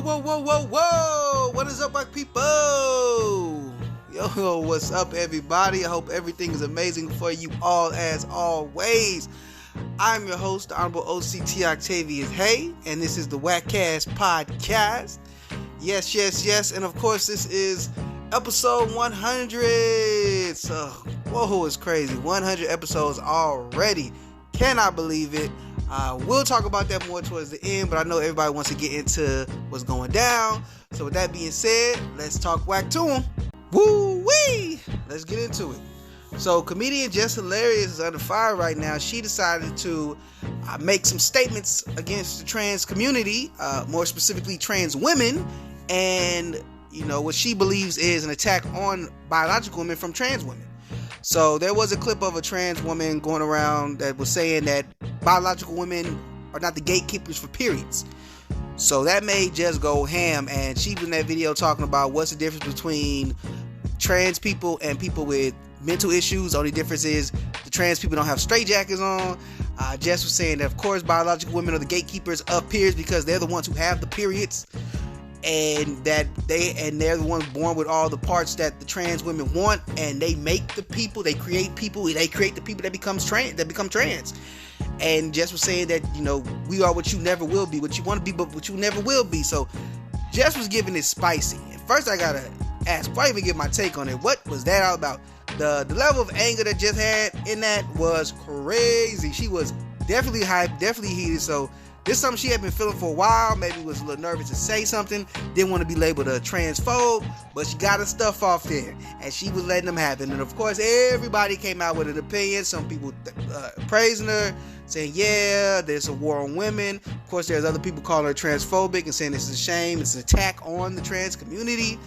Whoa. What is up, my people? Yo, what's up, everybody? I hope everything is amazing for you all, as always. I'm your host, the Honorable OctaviusHaye, and this is the WACCast podcast. Yes. And of course, this is episode 100. So, whoa, it's crazy. 100 episodes already. Cannot believe it. We'll talk about that more towards the end, but I know everybody wants to get into what's going down. So with that being said, let's talk whack to them. Woo-wee! Let's get into it. So comedian Jess Hilarious is under fire right now. She decided to make some statements against the trans community, more specifically trans women, and what she believes is an attack on biological women from trans women. So there was a clip of a trans woman going around that was saying that biological women are not the gatekeepers for periods. So that made Jess go ham, and she was in that video talking about what's the difference between trans people and people with mental issues. The only difference is the trans people don't have straitjackets on. Jess was saying that, of course, biological women are the gatekeepers of periods because they're the ones who have the periods, and that they're the ones born with all the parts that the trans women want, and they make the people, they create the people that become trans. And Jess was saying that, we are what you never will be, what you want to be, but what you never will be. So Jess was giving it spicy. And first I gotta ask, before I even give my take on it, what was that all about? The level of anger that Jess had in that was crazy. She was definitely hyped, definitely heated. So this is something she had been feeling for a while. Maybe was a little nervous to say something. Didn't want to be labeled a transphobe, but she got her stuff off there, and she was letting them have it. And of course, everybody came out with an opinion. Some people praising her, saying, yeah, there's a war on women. Of course, there's other people calling her transphobic and saying this is a shame. It's an attack on the trans community.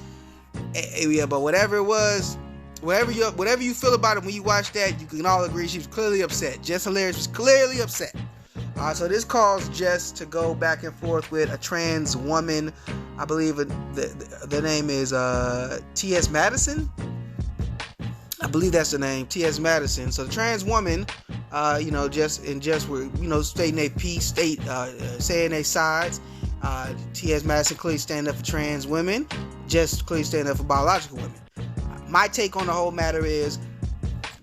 Yeah, but whatever it was, whatever you feel about it when you watch that, you can all agree she was clearly upset. Jess Hilarious was clearly upset. So this caused Jess to go back and forth with a trans woman. I believe the name is T.S. Madison. I believe that's the name, T.S. Madison. So the trans woman, Jess were, stating their piece, saying their sides. T.S. Madison clearly standing up for trans women. Jess clearly standing up for biological women. My take on the whole matter is,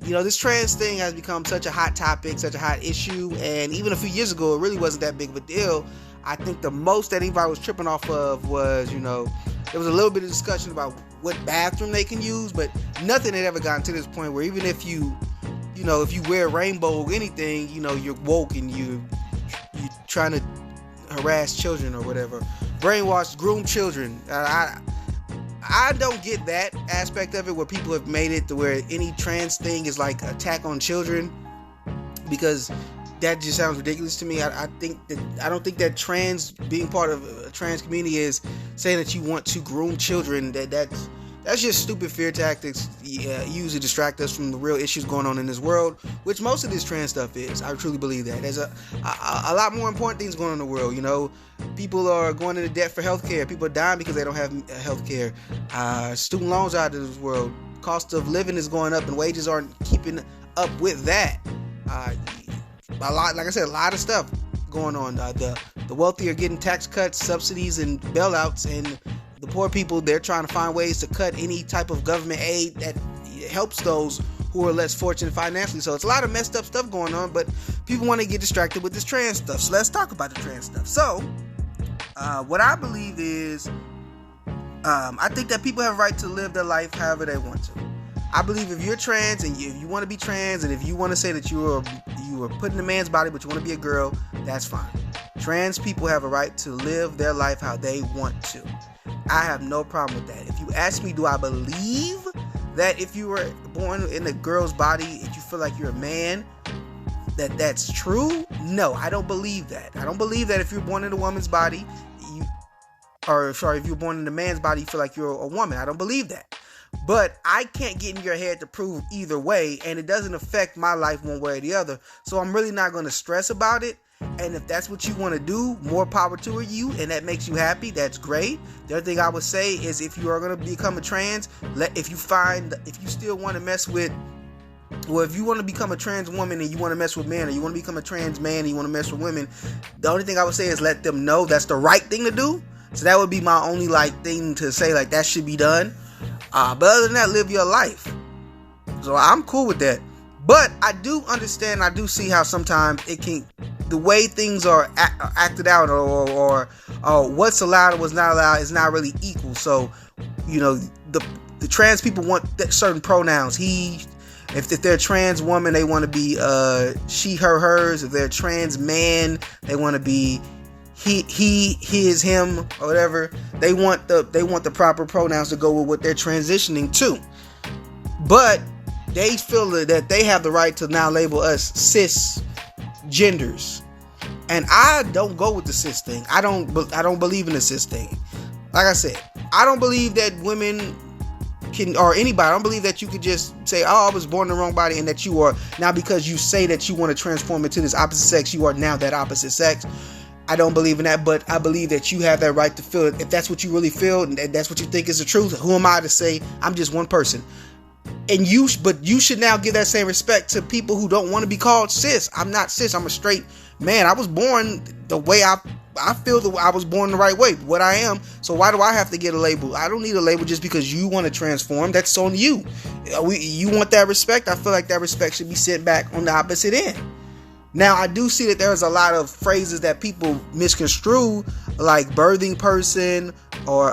this trans thing has become such a hot topic, such a hot issue, and even a few years ago, it really wasn't that big of a deal. I think the most that anybody was tripping off of was, there was a little bit of discussion about what bathroom they can use, but nothing had ever gotten to this point where even if you wear rainbow or anything, you're woke and you're trying to harass children or whatever, brainwash, groom children. I don't get that aspect of it, where people have made it to where any trans thing is like an attack on children, because that just sounds ridiculous to me. I don't think that trans, being part of a trans community, is saying that you want to groom children. That's just stupid fear tactics used to distract us from the real issues going on in this world, which most of this trans stuff is. I truly believe that. There's a lot more important things going on in the world. People are going into debt for healthcare. People are dying because they don't have healthcare. Student loans are out of this world. Cost of living is going up, and wages aren't keeping up with that. A lot of stuff going on. The wealthy are getting tax cuts, subsidies, and bailouts, and the poor people, they're trying to find ways to cut any type of government aid that helps those who are less fortunate financially. So it's a lot of messed up stuff going on, but people want to get distracted with this trans stuff. So let's talk about the trans stuff. So what I believe is, I think that people have a right to live their life however they want to. I believe if you're trans and if you want to be trans, and if you want to say that you are put in a man's body but you want to be a girl, that's fine. Trans people have a right to live their life how they want to. I have no problem with that. If you ask me, do I believe that if you were born in a girl's body, if you feel like you're a man, that's true? No, I don't believe that. I don't believe that if you're born in a woman's body, if you're born in a man's body, you feel like you're a woman. I don't believe that. But I can't get in your head to prove either way, and it doesn't affect my life one way or the other. So I'm really not going to stress about it. And if that's what you want to do, more power to you, and that makes you happy, that's great. The other thing I would say is, if you are going to become a trans, if you still want to mess with, or if you want to become a trans woman and you want to mess with men, or you want to become a trans man and you want to mess with women, the only thing I would say is let them know that's the right thing to do. So that would be my only thing to say, that should be done. But other than that, live your life. So I'm cool with that. But I do understand, I do see how sometimes the way things are acted out or what's allowed and what's not allowed is not really equal. So, the trans people want certain pronouns. If they're a trans woman, they want to be she, her, hers. If they're a trans man, they want to be he, his, him, or whatever. They want the proper pronouns to go with what they're transitioning to. But they feel that they have the right to now label us cisgenders, and I don't go with the cis thing. I don't believe in the cis thing. Like I said, I don't believe that women can, or anybody, I don't believe that you could just say, oh, I was born in the wrong body, and that you are now, because you say that you want to transform into this opposite sex, you are now that opposite sex. I don't believe in that, but I believe that you have that right to feel it. If that's what you really feel, and that's what you think is the truth, who am I to say? I'm just one person. But you should now give that same respect to people who don't want to be called cis. I'm not cis. I'm a straight man. I was born the way I feel that I was born the right way, what I am. So why do I have to get a label? I don't need a label just because you want to transform. That's on you. You want that respect. I feel like that respect should be sent back on the opposite end. Now, I do see that there's a lot of phrases that people misconstrue, like birthing person or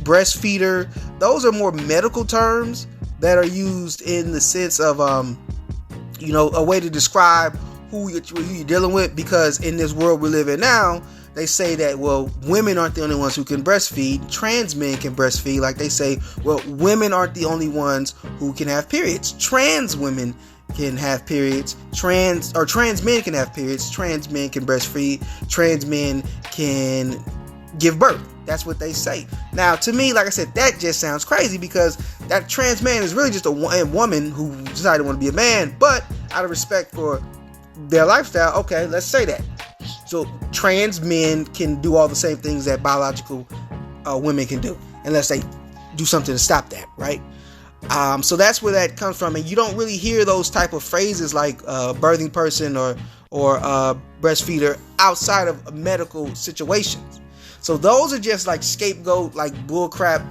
breastfeeder. Those are more medical terms that are used in the sense of, a way to describe who you're dealing with, because in this world we live in now, they say that, well, women aren't the only ones who can breastfeed. Trans men can breastfeed. Like they say, well, women aren't the only ones who can have periods. Trans women can have periods. Trans men can have periods. Trans men can breastfeed. Trans men can give birth. That's what they say. Now, to me, like I said, that just sounds crazy, because that trans man is really just a woman who decided to want to be a man, but out of respect for their lifestyle, okay, let's say that. So trans men can do all the same things that biological women can do, unless they do something to stop that, right? So that's where that comes from, and you don't really hear those type of phrases like birthing person or breastfeeder outside of medical situations. So those are just like scapegoat, like bullcrap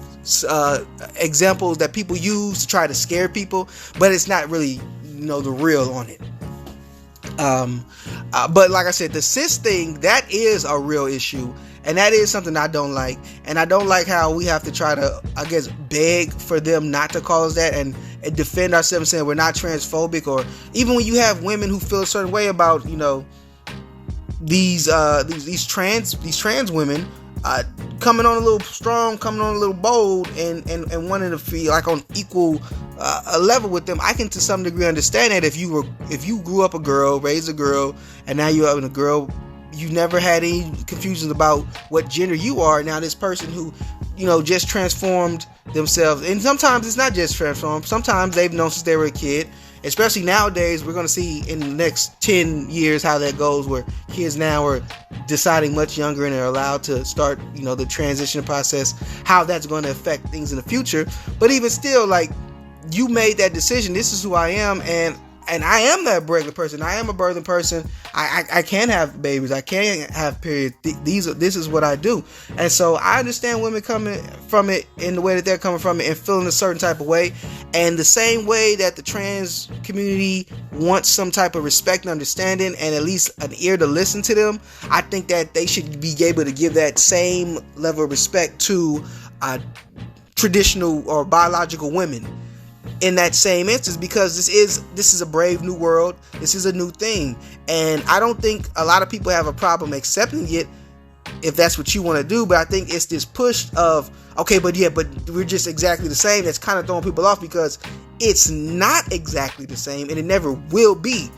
examples that people use to try to scare people, but it's not really, the real on it. But like I said, the cis thing, that is a real issue, and that is something I don't like. And I don't like how we have to try to, beg for them not to call us that and defend ourselves, saying we're not transphobic. Or even when you have women who feel a certain way about, these trans women coming on a little strong, coming on a little bold, and wanting to feel like on equal a level with them. I can to some degree understand that if you grew up a girl, raised a girl, and now you're having a girl, you never had any confusions about what gender you are. Now this person who just transformed themselves, and sometimes it's not just transformed, sometimes they've known since they were a kid. Especially nowadays, we're going to see in the next 10 years how that goes, where kids now are deciding much younger and are allowed to start, the transition process, how that's going to affect things in the future. But even still, like, you made that decision. This is who I am, and I am that regular person. I am a birthing person. I can have babies. I can have periods. This is what I do. And so I understand women coming from it in the way that they're coming from it and feeling a certain type of way. And the same way that the trans community wants some type of respect and understanding, and at least an ear to listen to them, I think that they should be able to give that same level of respect to traditional or biological women in that same instance, because this is a brave new world. This is a new thing, and I don't think a lot of people have a problem accepting it if that's what you want to do. But I think it's this push of, okay, but we're just exactly the same, that's kind of throwing people off, because it's not exactly the same, and it never will be.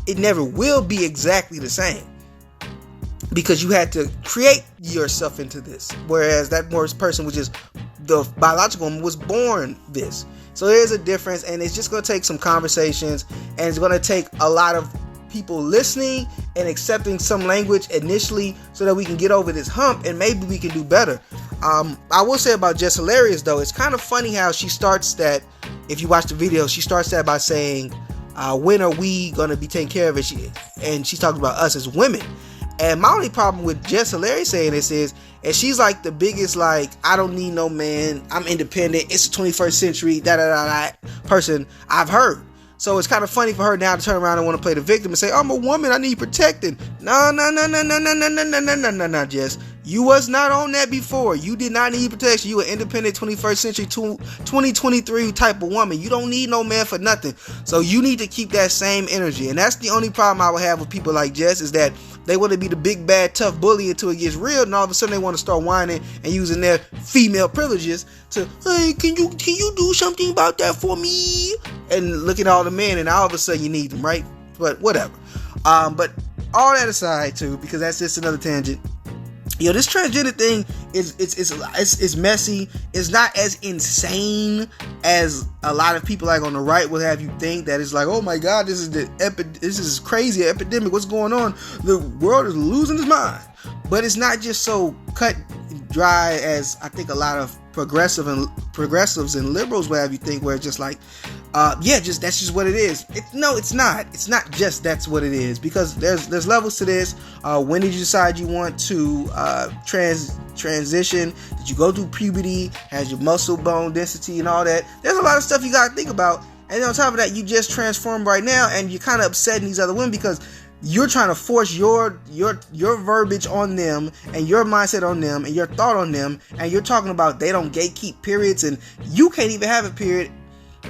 It never will be exactly the same, because you had to create yourself into this, whereas that person was just, the biological woman was born this. So there's a difference, and it's just going to take some conversations, and it's going to take a lot of people listening and accepting some language initially, so that we can get over this hump and maybe we can do better. I will say about Jess Hilarious, though, it's kind of funny how she starts that. If you watch the video, she starts that by saying, when are we going to be taking care of it? And she's talking about us as women. And my only problem with Jess Hilarious saying this is, and she's like the biggest, like, I don't need no man, I'm independent, it's the 21st century, person I've heard. So it's kind of funny for her now to turn around and want to play the victim and say, I'm a woman, I need protecting. No, Jess. You was not on that before. You did not need protection. You an independent 21st century 2023 type of woman. You don't need no man for nothing. So you need to keep that same energy. And that's the only problem I would have with people like Jess, is that they want to be the big bad tough bully until it gets real, and all of a sudden they want to start whining and using their female privileges to, hey, can you do something about that for me? And look at all the men, and all of a sudden you need them, right? But whatever. But all that aside too, because that's just another tangent. This transgender thing is messy. It's not as insane as a lot of people like on the right will have you think, that it's like, oh my God, this is crazy epidemic. What's going on? The world is losing its mind. But it's not just so cut dry as I think a lot of progressives and liberals will have you think, where it's just like, that's just what it is. No, it's not. It's not just that's what it is, because there's levels to this. When did you decide you want to transition? Did you go through puberty? Has your muscle bone density and all that? There's a lot of stuff you got to think about. And on top of that, you just transformed right now, and you're kind of upsetting these other women because you're trying to force your verbiage on them, and your mindset on them, and your thought on them, and you're talking about they don't gatekeep periods, and you can't even have a period,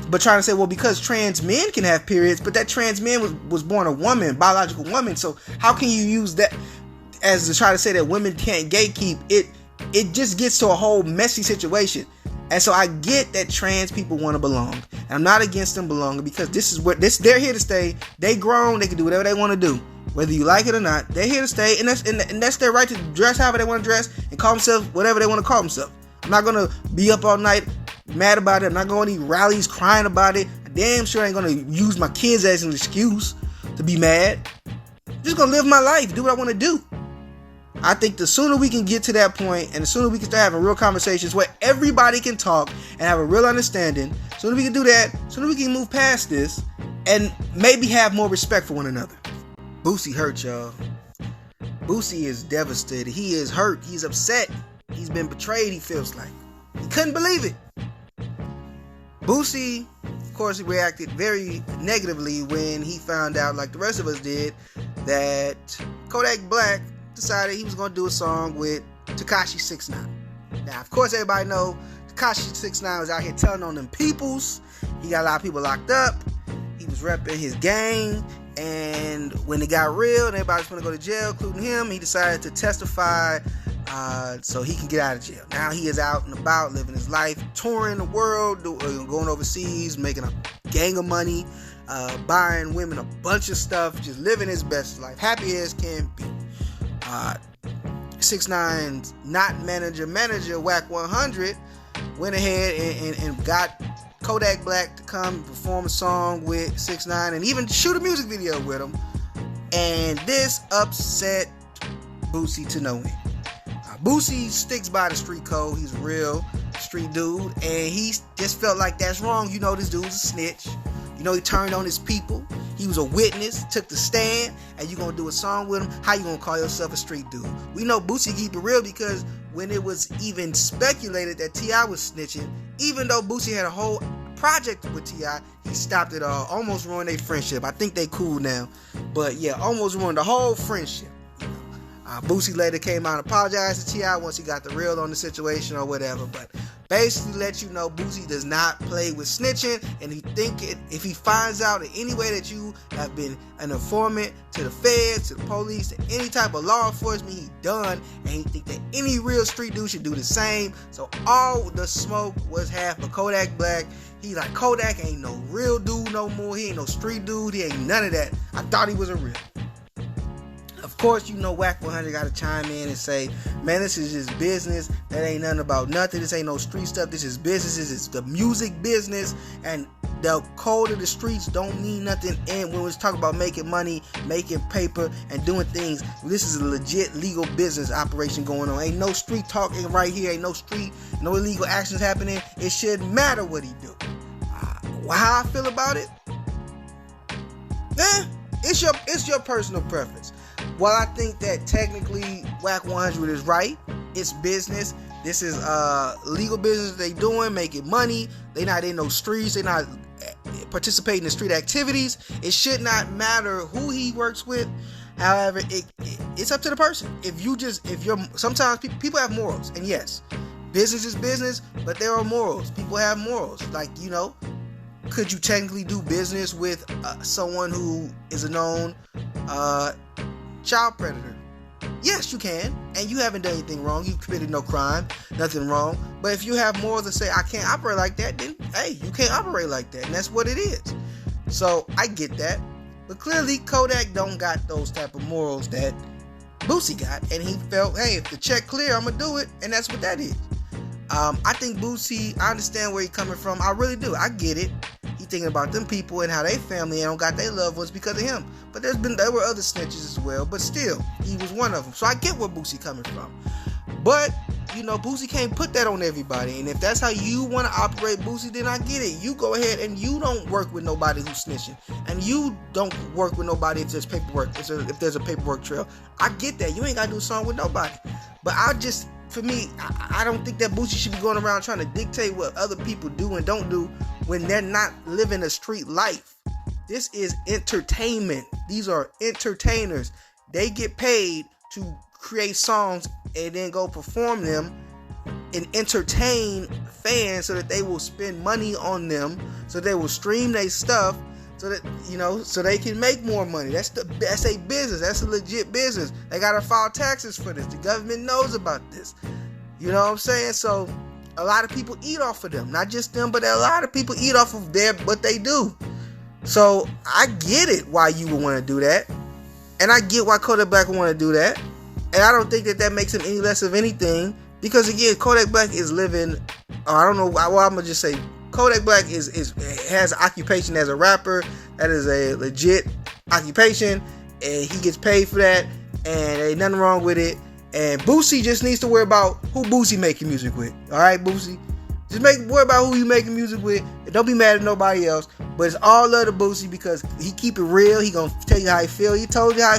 but trying to say, well, because trans men can have periods, but that trans man was born a woman, biological woman, so how can you use that as to try to say that women can't gatekeep? It just gets to a whole messy situation. And so I get that trans people want to belong. And I'm not against them belonging, because they're here to stay. They grown. They can do whatever they want to do, whether you like it or not. They're here to stay, and that's their right to dress however they want to dress and call themselves whatever they want to call themselves. I'm not gonna be up all night mad about it. I'm not going to any rallies crying about it. I damn sure ain't gonna use my kids as an excuse to be mad. I'm just gonna live my life, do what I want to do. I think the sooner we can get to that point, and the sooner we can start having real conversations where everybody can talk and have a real understanding, sooner we can do that, sooner we can move past this and maybe have more respect for one another. Boosie hurt, y'all. Boosie is devastated. He is hurt. He's upset. He's been betrayed, he feels like. He couldn't believe it. Boosie, of course, reacted very negatively when he found out, like the rest of us did, that Kodak Black decided he was going to do a song with Tekashi 6ix9ine. Now, of course, everybody know Tekashi 6ix9ine was out here telling on them peoples. He got a lot of people locked up. He was repping his gang. And when it got real and everybody was going to go to jail, including him, he decided to testify so he can get out of jail. Now he is out and about, living his life, touring the world, going overseas, making a gang of money, buying women a bunch of stuff, just living his best life, happy as can be. 6ix9ine's not manager WACC 100 went ahead and got Kodak Black to come perform a song with 6ix9ine and even shoot a music video with him, and this upset Boosie to no end. Boosie sticks by the street code. He's a real street dude, and he just felt like that's wrong. This dude's a snitch. He turned on his people. He was a witness, took the stand, and you gonna do a song with him? How you gonna call yourself a street dude? We know Boosie keep it real, because when it was even speculated that T.I. was snitching, even though Boosie had a whole project with T.I., he stopped it all. Almost ruined their friendship. I think they cool now, but yeah, almost ruined the whole friendship. Boosie later came out and apologized to T.I. once he got the real on the situation or whatever, but basically let you know Boosie does not play with snitching, and if he finds out in any way that you have been an informant to the feds, to the police, to any type of law enforcement, he done, and he think that any real street dude should do the same. So all the smoke was half for Kodak Black. He like, Kodak ain't no real dude no more. He ain't no street dude. He ain't none of that. I thought he was a real. Of course, WACC 100 got to chime in and say, man, this is just business. That ain't nothing about nothing. This ain't no street stuff. This is business. This is the music business. And the code of the streets don't mean nothing. And when we talk about making money, making paper, and doing things, this is a legit legal business operation going on. Ain't no street talking right here. Ain't no illegal actions happening. It shouldn't matter what he do. How I feel about it? It's your personal preference. while I think that technically WACC 100 is right, it's business. This is legal business they doing, making money. They not in no streets. They not participating in street activities. It should not matter who he works with. However, it's up to the person. Sometimes people have morals, and yes, business is business, but there are morals. People have morals. Like, could you technically do business with someone who is a known child predator? Yes, you can, and you haven't done anything wrong. You've committed no crime, nothing wrong. But if you have morals that say, I can't operate like that, then, hey, you can't operate like that, and that's what it is. So, I get that. But clearly, Kodak don't got those type of morals that Boosie got, and he felt, hey, if the check clear, I'm going to do it, and that's what that is. I think Boosie, I understand where he's coming from. I really do. I get it. He thinking about them people and how they family don't got their loved ones because of him. But there were other snitches as well, but still, he was one of them. So I get where Boosie coming from. But, Boosie can't put that on everybody. And if that's how you want to operate, Boosie, then I get it. You go ahead and you don't work with nobody who's snitching. And you don't work with nobody if there's paperwork, if there's a paperwork trail. I get that. You ain't got to do a song with nobody. But for me, I don't think that Boosie should be going around trying to dictate what other people do and don't do when they're not living a street life. This is entertainment. These are entertainers. They get paid to create songs and then go perform them and entertain fans so that they will spend money on them, so they will stream their stuff, so that so they can make more money. That's a business. That's a legit business. They gotta file taxes for this. The government knows about this. You know what I'm saying? So a lot of people eat off of them. Not just them, but a lot of people eat off of what they do. So I get it why you would want to do that, and I get why Kodak Black would want to do that, and I don't think that makes him any less of anything. Because again, Kodak Black is living. I don't know. Well, I'm gonna just say Kodak Black has an occupation as a rapper. That is a legit occupation, and he gets paid for that, and ain't nothing wrong with it. And Boosie just needs to worry about who Boosie making music with. All right, Boosie, just worry about who you making music with, and don't be mad at nobody else. But it's all love to Boosie because he keep it real. He gonna tell you how he feel. He told you how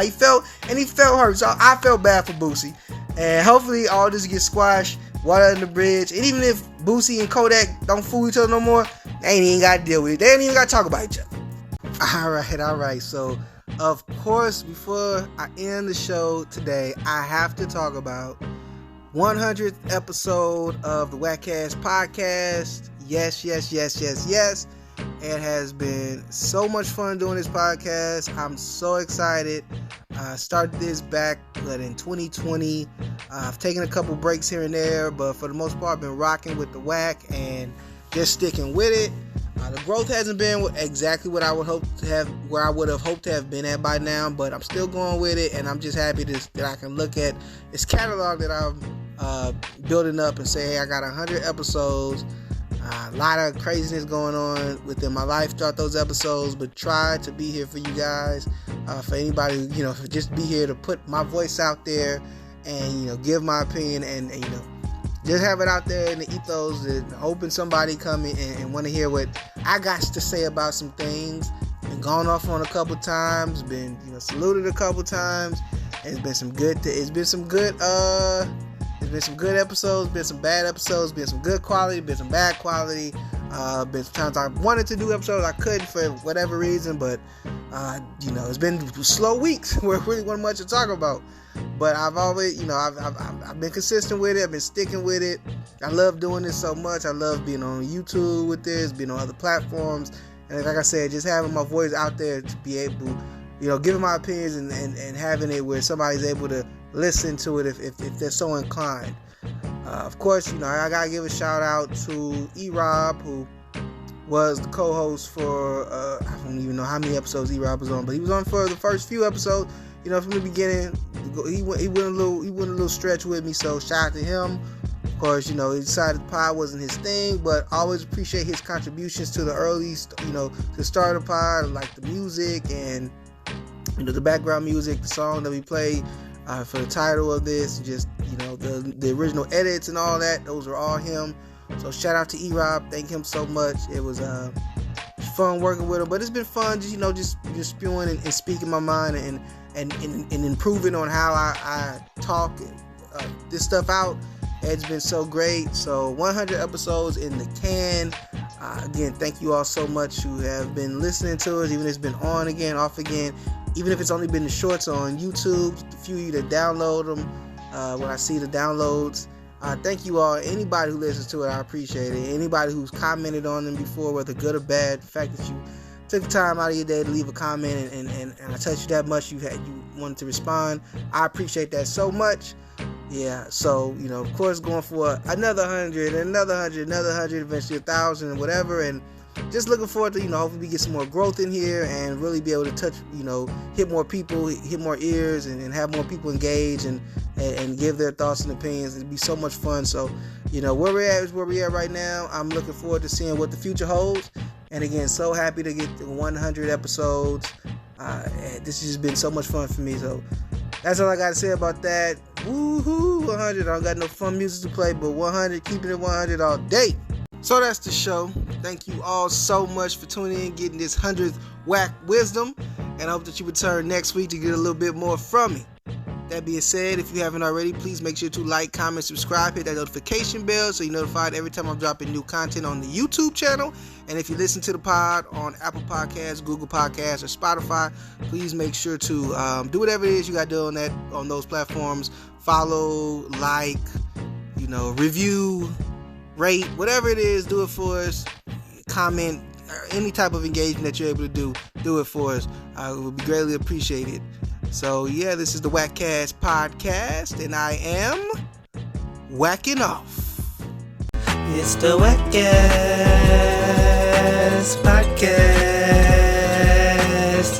he felt, and he felt hurt. So I felt bad for Boosie. And hopefully all this gets squashed, water under the bridge. And even if Boosie and Kodak don't fool each other no more, they ain't even got to deal with it. They ain't even got to talk about each other. All right. So, of course, before I end the show today, I have to talk about 100th episode of the WACCast podcast. Yes. It has been so much fun doing this podcast. I'm so excited. I started this back in 2020. I've taken a couple breaks here and there, but for the most part, I've been rocking with the WACC and just sticking with it. The growth hasn't been exactly what I would hope to have, where I would have hoped to have been at by now, but I'm still going with it, and I'm just happy that I can look at this catalog that I'm building up and say, hey, I got 100 episodes. A lot of craziness going on within my life throughout those episodes, but try to be here for you guys, for anybody, just be here to put my voice out there and, give my opinion and just have it out there in the ethos and hoping somebody come in and want to hear what I got to say about some things. Been gone off on a couple times, been, saluted a couple times. It's been some good episodes, been some bad episodes, been some good quality, been some bad quality. Been times I wanted to do episodes, I couldn't for whatever reason, but it's been slow weeks where there really wasn't much to talk about. But I've always, I've been consistent with it. I've been sticking with it. I love doing this so much. I love being on YouTube with this, being on other platforms, and like I said, just having my voice out there to be able, giving my opinions and having it where somebody's able to listen to it if they're so inclined. Of course, I gotta give a shout out to E-Rob, who was the co-host for I don't even know how many episodes E-Rob was on, but he was on for the first few episodes. From the beginning, he went a little stretch with me. So shout out to him. Of course, he decided the pod wasn't his thing, but I always appreciate his contributions to the early, to the start of the pod, like the music and the background music, the song that we played for the title of this, just the original edits and all that. Those are all him. So shout out to E-Rob. Thank him so much. It was fun working with him, but it's been fun just spewing and speaking my mind and and improving on how I talk this stuff out. It's been so great. So 100 episodes in the can. Again, thank you all so much who have been listening to us, even if it's been on again, off again, even if it's only been the shorts on YouTube, a few of you that download them when I see the downloads. Thank you all. Anybody who listens to it, I appreciate it. Anybody who's commented on them before, whether good or bad, the fact that you took the time out of your day to leave a comment and I touched you that much, you wanted to respond, I appreciate that so much. Yeah, so, of course, going for another 100, another 100, eventually 1,000 and whatever, and just looking forward to, hopefully we get some more growth in here and really be able to touch, hit more people, hit more ears, and have more people engage and give their thoughts and opinions. It'd be so much fun. So, where we're at is where we're at right now. I'm looking forward to seeing what the future holds. And again, so happy to get to 100 episodes. This has been so much fun for me. So that's all I got to say about that. Woohoo, 100. I don't got no fun music to play, but 100, keeping it 100 all day. So that's the show. Thank you all so much for tuning in, getting this 100th WACC wisdom, and I hope that you return next week to get a little bit more from me. That being said, if you haven't already, please make sure to like, comment, subscribe, hit that notification bell so you're notified every time I'm dropping new content on the YouTube channel. And if you listen to the pod on Apple Podcasts, Google Podcasts, or Spotify, please make sure to do whatever it is you got to do on those platforms. Follow, like, review, rate, whatever it is, do it for us. Comment, any type of engagement that you're able to do it for us. It would be greatly appreciated. So yeah, this is the WACCast podcast, and I am whacking off. It's the WACCast podcast.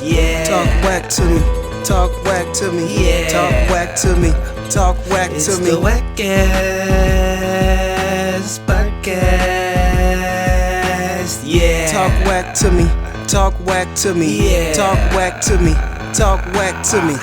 Yeah. Talk whack to me. Talk whack to me. Yeah. Talk whack to me. Talk whack to me. It's the WACCast podcast. Yeah. Talk whack to me. Talk whack to me. Yeah. Talk whack to me. Talk whack to me.